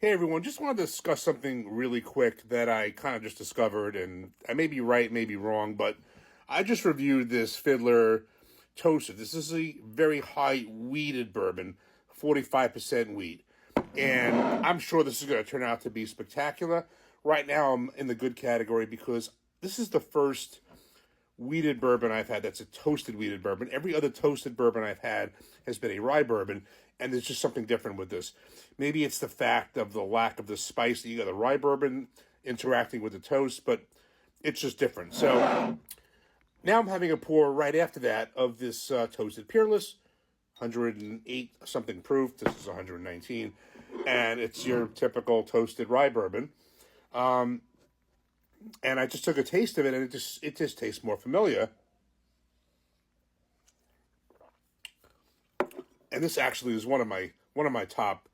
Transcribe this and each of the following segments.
Hey everyone, just wanted to discuss something really quick that I kind of just discovered, and I may be right, may be wrong, but I just reviewed this Fiddler Toasted. This is a very high wheated bourbon, 45% wheat, and I'm sure this is going to turn out to be spectacular. Right now, I'm in the good category because this is the first wheated bourbon I've had that's a toasted wheated bourbon. Every other toasted bourbon I've had has been a rye bourbon, and there's just something different with this. Maybe it's the fact of the lack of the spice that you got the rye bourbon interacting with the toast, but it's just different. So now I'm having a pour right after that of this toasted Peerless, 108 something proof. This is 119, and it's your typical toasted rye bourbon. And I just took a taste of it, and it just tastes more familiar. And this actually is one of my top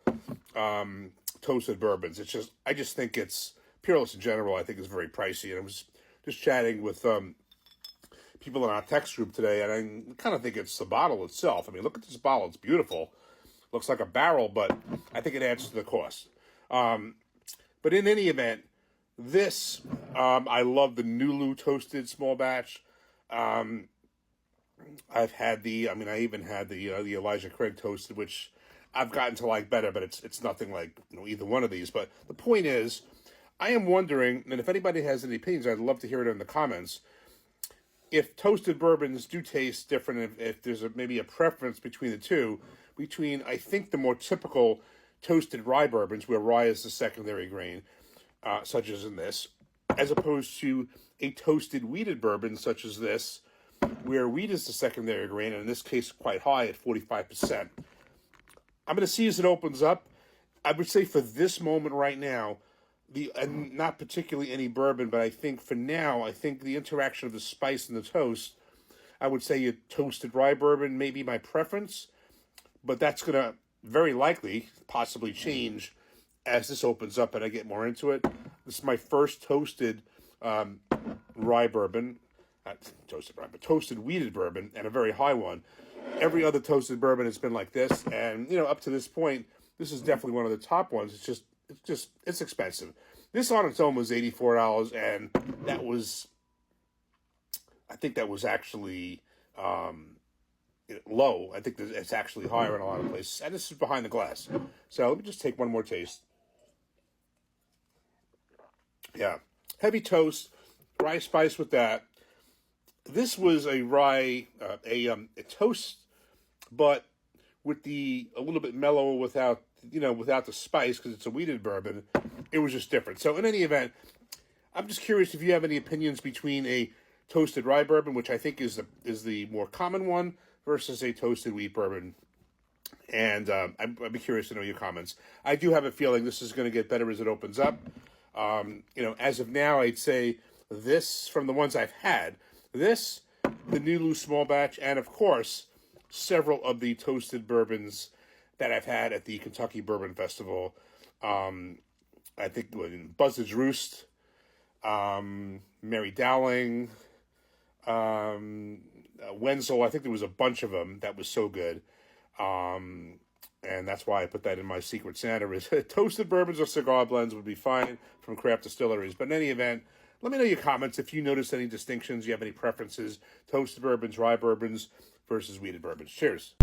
toasted bourbons. I just think it's Peerless in general. I think is very pricey, and I was just chatting with people in our text group today, and I kind of think it's the bottle itself. I mean, look at this bottle; it's beautiful. Looks like a barrel, but I think it adds to the cost. But in any event, this, I love the Nulu toasted small batch. I've had I even had the Elijah Craig toasted, which I've gotten to like better, but it's nothing like either one of these. But the point is, I am wondering, and if anybody has any opinions, I'd love to hear it in the comments. If toasted bourbons do taste different, if there's maybe a preference between the two, between I think the more typical toasted rye bourbons, where rye is the secondary grain, such as in this, as opposed to a toasted wheated bourbon such as this, where wheat is the secondary grain, and in this case quite high at 45%. I'm going to see as it opens up. I would say for this moment right now, and not particularly any bourbon, but I think for now, I think the interaction of the spice and the toast, I would say a toasted rye bourbon may be my preference, but that's going to very likely possibly change as this opens up and I get more into it. This is my first toasted rye bourbon, not toasted rye, but toasted wheated bourbon, and a very high one. Every other toasted bourbon has been like this, and up to this point, this is definitely one of the top ones. It's expensive. This on its own was $84, and I think that was actually low. I think it's actually higher in a lot of places, and this is behind the glass. So let me just take one more taste. Yeah, heavy toast, rye spice with that. This was a rye, a toast, but with a little bit mellower without the spice because it's a wheated bourbon. It was just different. So in any event, I'm just curious if you have any opinions between a toasted rye bourbon, which I think is the more common one, versus a toasted wheat bourbon. And I'd be curious to know your comments. I do have a feeling this is going to get better as it opens up. As of now, I'd say this, from the ones I've had, the Nulu small batch, and of course, several of the toasted bourbons that I've had at the Kentucky Bourbon Festival. I think Buzzard's Roost, Mary Dowling, Wenzel. I think there was a bunch of them that was so good. And that's why I put that in my Secret Santa. Is toasted bourbons or cigar blends would be fine from craft distilleries. But in any event, let me know your comments if you notice any distinctions, you have any preferences, toasted bourbons, rye bourbons versus wheated bourbons. Cheers.